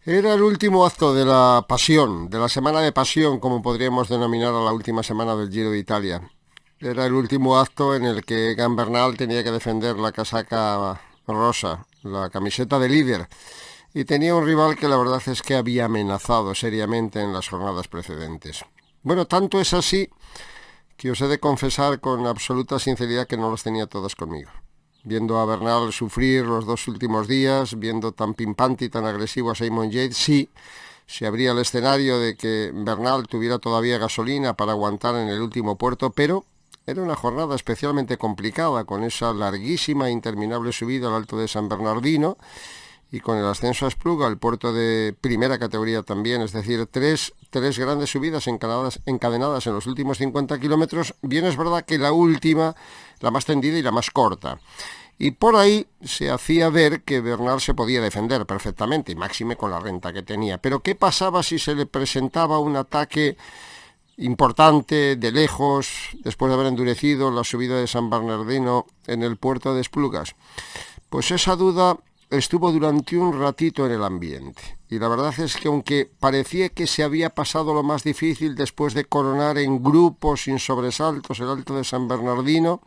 Era el último acto de la pasión, de la semana de pasión, como podríamos denominar a la última semana del Giro de Italia. Era el último acto en el que Egan Bernal tenía que defender la casaca rosa, la camiseta de líder, y tenía un rival que la verdad es que había amenazado seriamente en las jornadas precedentes. Bueno, tanto es así que os he de confesar con absoluta sinceridad que no las tenía todas conmigo. Viendo a Bernal sufrir los dos últimos días, viendo tan pimpante y tan agresivo a Simon Yates, sí, se abría el escenario de que Bernal tuviera todavía gasolina para aguantar en el último puerto, pero era una jornada especialmente complicada, con esa larguísima e interminable subida al Alto de San Bernardino y con el ascenso a Espluga, el puerto de primera categoría también, es decir, tres grandes subidas encadenadas en los últimos 50 kilómetros. Bien es verdad que la última, la más tendida y la más corta. Y por ahí se hacía ver que Bernal se podía defender perfectamente, y máxime con la renta que tenía. Pero ¿qué pasaba si se le presentaba un ataque importante, de lejos, después de haber endurecido la subida de San Bernardino en el puerto de Esplugas? Pues esa duda estuvo durante un ratito en el ambiente. Y la verdad es que aunque parecía que se había pasado lo más difícil después de coronar en grupo sin sobresaltos el Alto de San Bernardino,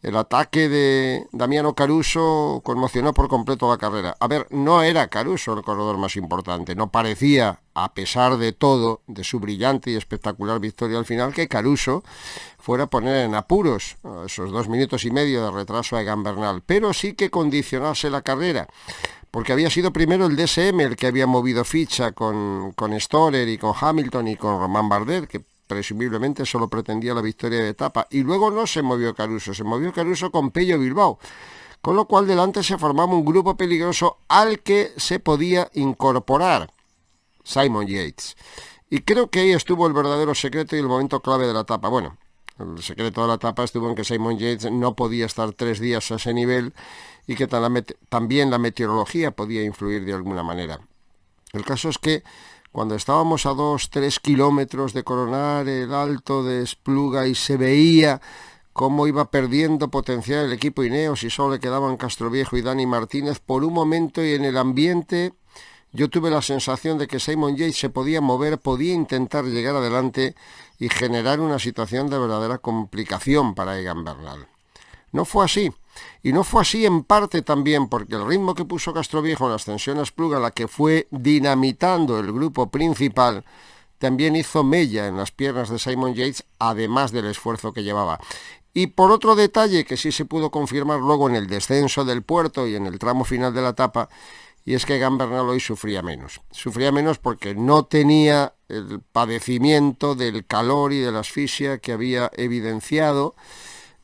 el ataque de Damiano Caruso conmocionó por completo la carrera. A ver, no era Caruso el corredor más importante, no parecía, a pesar de todo, de su brillante y espectacular victoria al final, que Caruso fuera a poner en apuros esos 2 minutos y medio de retraso a Egan Bernal, pero sí que condicionase la carrera, porque había sido primero el DSM el que había movido ficha con Storer y con Hamilton y con Romain Bardet, que presumiblemente solo pretendía la victoria de etapa, y luego no se movió Caruso con Pello Bilbao, con lo cual delante se formaba un grupo peligroso al que se podía incorporar Simon Yates. Y creo que ahí estuvo el verdadero secreto y el momento clave de la etapa. Bueno, el secreto de la etapa estuvo en que Simon Yates no podía estar 3 días a ese nivel y que también la meteorología podía influir de alguna manera. El caso es que cuando estábamos a 2-3 kilómetros de coronar el Alto de Espluga y se veía cómo iba perdiendo potencial el equipo Ineos y solo le quedaban Castroviejo y Dani Martínez, por un momento y en el ambiente yo tuve la sensación de que Simon Yates se podía mover, podía intentar llegar adelante y generar una situación de verdadera complicación para Egan Bernal. No fue así. Y no fue así en parte también porque el ritmo que puso Castroviejo en la ascensión a Espluga, la que fue dinamitando el grupo principal, también hizo mella en las piernas de Simon Yates, además del esfuerzo que llevaba. Y por otro detalle que sí se pudo confirmar luego en el descenso del puerto y en el tramo final de la etapa, y es que Egan Bernal hoy sufría menos. Sufría menos porque no tenía el padecimiento del calor y de la asfixia que había evidenciado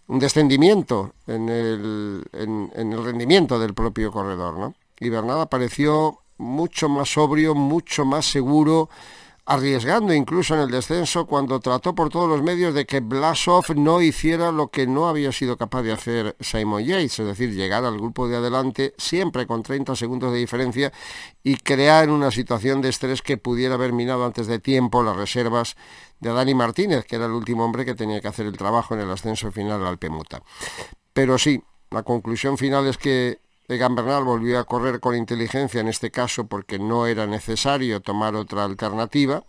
un descendimiento en el rendimiento del propio corredor, ¿no? Y Bernal apareció mucho más sobrio, mucho más seguro, arriesgando incluso en el descenso cuando trató por todos los medios de que Blasov no hiciera lo que no había sido capaz de hacer Simon Yates, es decir, llegar al grupo de adelante siempre con 30 segundos de diferencia y crear una situación de estrés que pudiera haber minado antes de tiempo las reservas de Dani Martínez, que era el último hombre que tenía que hacer el trabajo en el ascenso final al Alpemuta. Pero sí, la conclusión final es que Egan Bernal volvió a correr con inteligencia en este caso porque no era necesario tomar otra alternativa,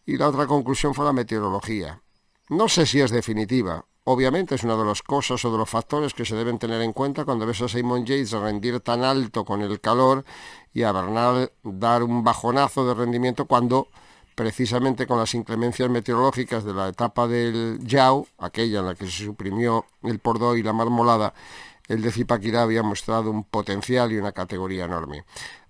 y la otra conclusión fue la meteorología. No sé si es definitiva, obviamente es una de las cosas o de los factores que se deben tener en cuenta cuando ves a Simon Yates rendir tan alto con el calor y a Bernal dar un bajonazo de rendimiento cuando precisamente con las inclemencias meteorológicas de la etapa del Jau, aquella en la que se suprimió el Pordó y la Marmolada, el de Zipaquirá había mostrado un potencial y una categoría enorme.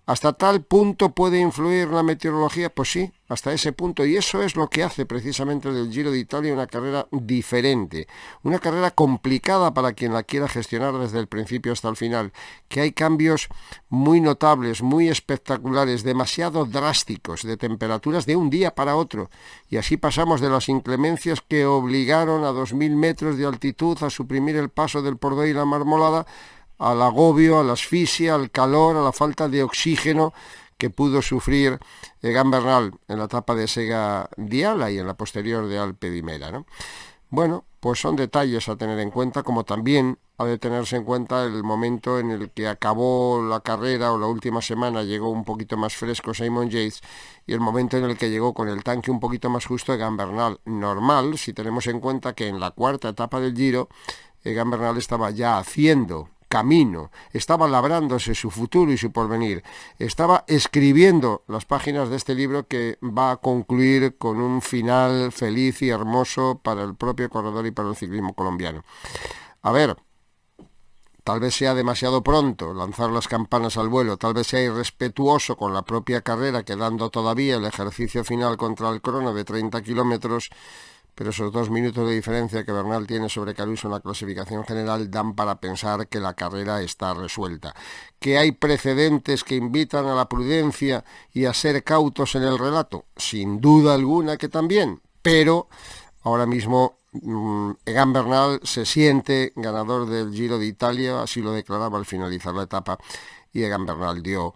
¿Hasta tal punto puede influir la meteorología? Pues sí, hasta ese punto. Y eso es lo que hace precisamente del Giro de Italia una carrera diferente. Una carrera complicada para quien la quiera gestionar desde el principio hasta el final. Que hay cambios muy notables, muy espectaculares, demasiado drásticos, de temperaturas de un día para otro. Y así pasamos de las inclemencias que obligaron a 2000 metros de altitud a suprimir el paso del Pordó y la Marmolada, al agobio, a la asfixia, al calor, a la falta de oxígeno que pudo sufrir Egan Bernal en la etapa de Sega Diala y en la posterior de Alpe d'Huez, ¿no? Bueno, pues son detalles a tener en cuenta, como también ha de tenerse en cuenta el momento en el que acabó la carrera o la última semana, llegó un poquito más fresco Simon Yates, y el momento en el que llegó con el tanque un poquito más justo Egan Bernal. Normal, si tenemos en cuenta que en la cuarta etapa del Giro, Egan Bernal estaba ya haciendo camino, estaba labrándose su futuro y su porvenir, estaba escribiendo las páginas de este libro que va a concluir con un final feliz y hermoso para el propio corredor y para el ciclismo colombiano. A ver, tal vez sea demasiado pronto lanzar las campanas al vuelo, tal vez sea irrespetuoso con la propia carrera, quedando todavía el ejercicio final contra el crono de 30 kilómetros, pero esos 2 minutos de diferencia que Bernal tiene sobre Caruso en la clasificación general dan para pensar que la carrera está resuelta. ¿Que hay precedentes que invitan a la prudencia y a ser cautos en el relato? Sin duda alguna que también, pero ahora mismo Egan Bernal se siente ganador del Giro de Italia, así lo declaraba al finalizar la etapa, y Egan Bernal dio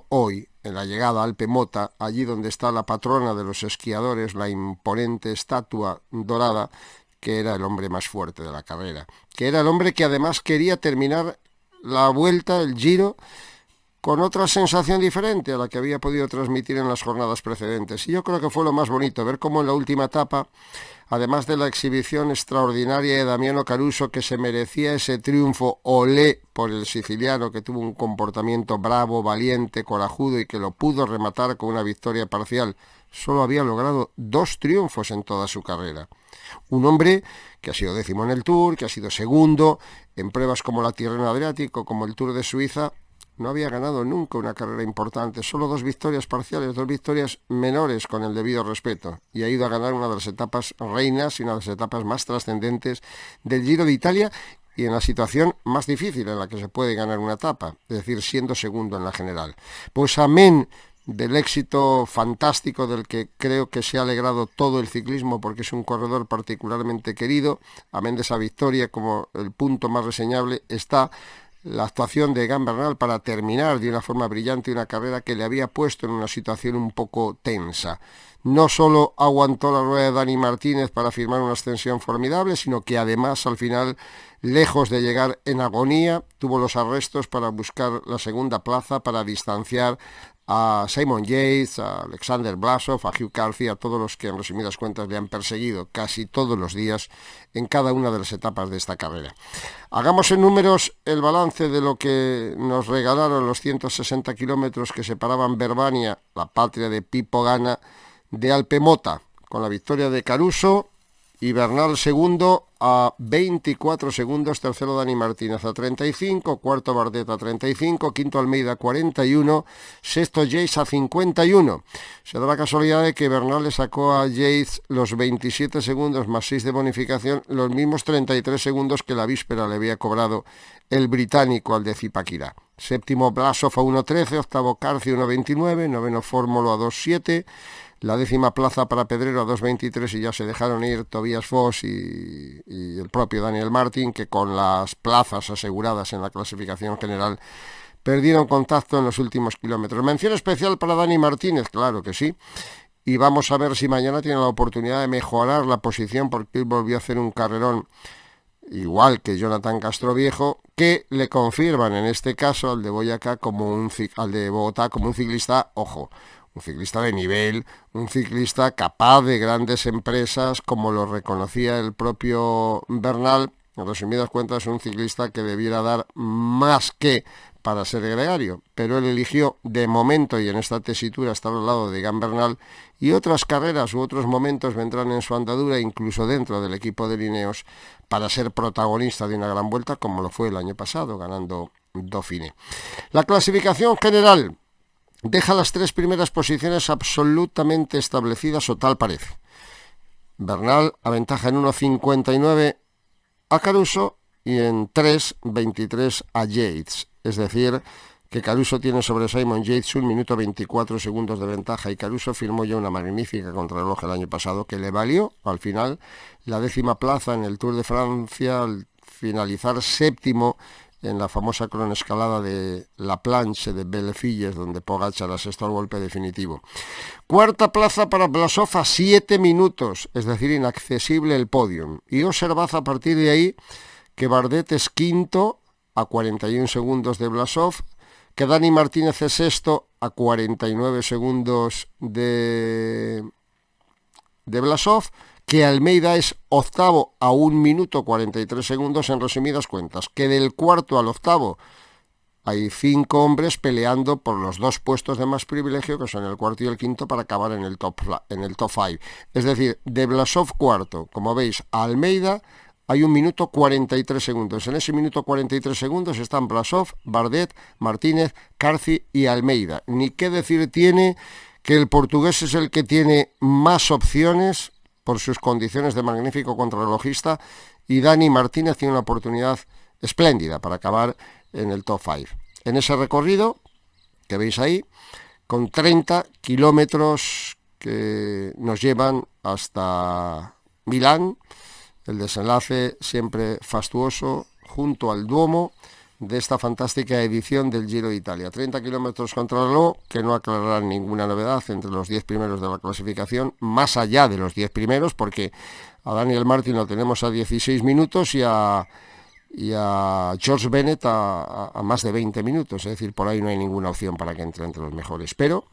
hoy, en la llegada a Alpe Mota, allí donde está la patrona de los esquiadores, la imponente estatua dorada, que era el hombre más fuerte de la carrera, que era el hombre que además quería terminar la vuelta, el Giro, con otra sensación diferente a la que había podido transmitir en las jornadas precedentes. Y yo creo que fue lo más bonito, ver cómo en la última etapa, además de la exhibición extraordinaria de Damiano Caruso, que se merecía ese triunfo olé por el siciliano, que tuvo un comportamiento bravo, valiente, corajudo y que lo pudo rematar con una victoria parcial, solo había logrado 2 triunfos en toda su carrera. Un hombre que ha sido 10º en el Tour, que ha sido segundo en pruebas como la Tirreno Adriático, como el Tour de Suiza. No había ganado nunca una carrera importante, solo 2 victorias parciales, 2 victorias menores con el debido respeto, y ha ido a ganar una de las etapas reinas y una de las etapas más trascendentes del Giro de Italia, y en la situación más difícil en la que se puede ganar una etapa, es decir, siendo segundo en la general. Pues amén del éxito fantástico del que creo que se ha alegrado todo el ciclismo, porque es un corredor particularmente querido, amén de esa victoria, como el punto más reseñable está la actuación de Egan Bernal para terminar de una forma brillante una carrera que le había puesto en una situación un poco tensa. No solo aguantó la rueda de Dani Martínez para firmar una ascensión formidable, sino que además al final, lejos de llegar en agonía, tuvo los arrestos para buscar la segunda plaza, para distanciar a Simon Yates, a Alexander Blasov, a Hugh Carthy, a todos los que en resumidas cuentas le han perseguido casi todos los días en cada una de las etapas de esta carrera. Hagamos en números el balance de lo que nos regalaron los 160 kilómetros que separaban Verbania, la patria de Pipo Gana, de Alpe Mota, con la victoria de Caruso y Bernal segundo a 24 segundos, tercero Dani Martínez a 35, cuarto Bardet a 35, quinto Almeida a 41, sexto Yates a 51. Se da la casualidad de que Bernal le sacó a Yates los 27 segundos más 6 de bonificación, los mismos 33 segundos que la víspera le había cobrado el británico al de Zipaquirá. Séptimo Blasov a 1.13, octavo Carthy a 1.29, noveno Fórmulo a 2.7, la 10ª plaza para Pedrero a 2.23 y ya se dejaron ir Tobias Foss y el propio Daniel Martin, que con las plazas aseguradas en la clasificación general perdieron contacto en los últimos kilómetros. Mención especial para Dani Martínez, claro que sí, y vamos a ver si mañana tiene la oportunidad de mejorar la posición, porque él volvió a hacer un carrerón igual que Jonathan Castroviejo, que le confirman en este caso al de Bogotá como un ciclista, ojo, un ciclista de nivel, un ciclista capaz de grandes empresas, como lo reconocía el propio Bernal. En resumidas cuentas, un ciclista que debiera dar más que para ser gregario, pero él eligió de momento, y en esta tesitura estar al lado de Egan Bernal, y otras carreras u otros momentos vendrán en su andadura, incluso dentro del equipo de Ineos, para ser protagonista de una gran vuelta, como lo fue el año pasado, ganando Dauphiné. La clasificación general deja las 3 primeras posiciones absolutamente establecidas, o tal parece. Bernal aventaja en 1.59 a Caruso y en 3.23 a Yates. Es decir, que Caruso tiene sobre Simon Yates 1 minuto 24 segundos de ventaja, y Caruso firmó ya una magnífica contrarreloj el año pasado que le valió al final la 10ª plaza en el Tour de Francia al finalizar séptimo en la famosa cronoescalada de La Planche de Bellefilles, donde Pogačar asestó el golpe definitivo. Cuarta plaza para Blasov a 7 minutos, es decir, inaccesible el podium. Y observad a partir de ahí que Bardet es quinto a 41 segundos de Blasov, que Dani Martínez es sexto a 49 segundos de Blasov, que Almeida es octavo a 1 minuto 43 segundos. En resumidas cuentas, que del cuarto al octavo hay 5 hombres peleando por los 2 puestos de más privilegio, que son el cuarto y el quinto, para acabar en el top 5. Es decir, de Blasov cuarto, como veis, a Almeida hay 1 minuto 43 segundos. En ese minuto 43 segundos están Blasov, Bardet, Martínez, Carci y Almeida. Ni qué decir tiene que el portugués es el que tiene más opciones por sus condiciones de magnífico contrarrelojista, y Dani Martínez tiene una oportunidad espléndida para acabar en el top 5. En ese recorrido que veis ahí, con 30 kilómetros que nos llevan hasta Milán, el desenlace siempre fastuoso junto al Duomo de esta fantástica edición del Giro de Italia. 30 kilómetros contrarreloj que no aclararán ninguna novedad entre los 10 primeros de la clasificación, más allá de los 10 primeros, porque a Daniel Martin lo tenemos a 16 minutos y a George Bennett a más de 20 minutos, es decir, por ahí no hay ninguna opción para que entre entre los mejores. Pero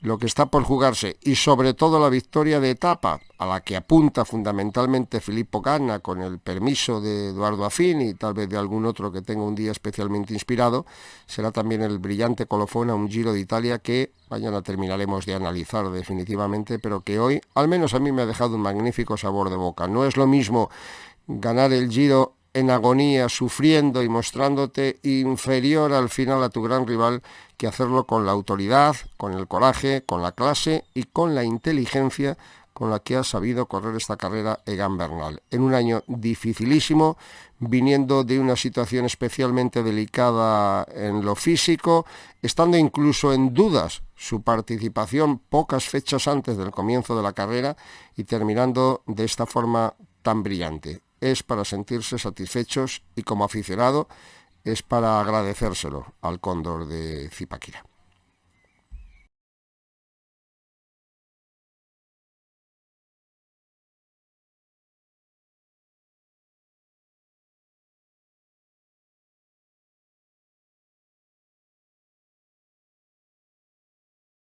lo que está por jugarse, y sobre todo la victoria de etapa, a la que apunta fundamentalmente Filippo Ganna, con el permiso de Eduardo Affini y tal vez de algún otro que tenga un día especialmente inspirado, será también el brillante colofón a un Giro de Italia que mañana terminaremos de analizar definitivamente, pero que hoy, al menos a mí, me ha dejado un magnífico sabor de boca. No es lo mismo ganar el Giro en agonía, sufriendo y mostrándote inferior al final a tu gran rival, que hacerlo con la autoridad, con el coraje, con la clase y con la inteligencia con la que ha sabido correr esta carrera Egan Bernal. En un año dificilísimo, viniendo de una situación especialmente delicada en lo físico, estando incluso en dudas su participación pocas fechas antes del comienzo de la carrera y terminando de esta forma tan brillante. Es para sentirse satisfechos y, como aficionado, es para agradecérselo al Cóndor de Zipaquirá.